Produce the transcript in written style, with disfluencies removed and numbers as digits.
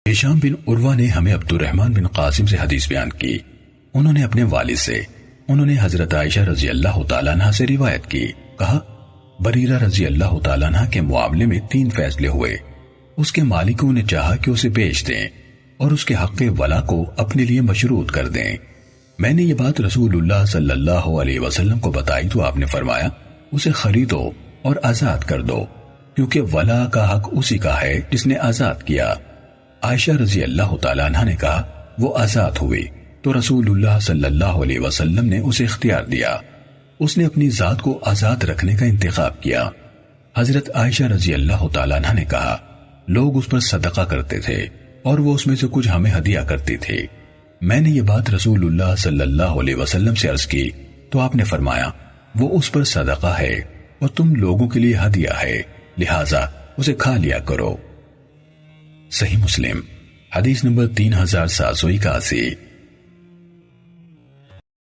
ہشام بن عروہ نے ہمیں عبد الرحمن بن قاسم سے حدیث بیان کی، انہوں نے اپنے والد سے، انہوں نے حضرت عائشہ رضی اللہ تعالیٰ عنہ سے روایت کی، کہا بریرہ رضی اللہ تعالیٰ عنہ کے معاملے میں 3 فیصلے ہوئے۔ اس کے مالکوں نے چاہا کہ اسے بیچ دیں اور اس کے حق ولا کو اپنے لیے مشروط کر دیں۔ میں نے یہ بات رسول اللہ صلی اللہ علیہ وسلم کو بتائی تو آپ نے فرمایا اسے خریدو اور آزاد کر دو، کیونکہ ولا کا حق اسی کا ہے جس نے آزاد کیا۔ عائشہ رضی اللہ تعالیٰ عنہ نے کہا وہ آزاد ہوئی تو رسول اللہ صلی اللہ علیہ وسلم نے اسے اختیار دیا، اس نے اپنی ذات کو آزاد رکھنے کا انتخاب کیا۔ حضرت عائشہ رضی اللہ تعالیٰ عنہ نے کہا لوگ اس پر صدقہ کرتے تھے اور وہ اس میں سے کچھ ہمیں ہدیہ کرتی تھی۔ میں نے یہ بات رسول اللہ صلی اللہ علیہ وسلم سے عرض کی تو آپ نے فرمایا وہ اس پر صدقہ ہے اور تم لوگوں کے لیے ہدیہ ہے، لہٰذا اسے کھا لیا کرو۔ صحیح مسلم حدیث نمبر 3781۔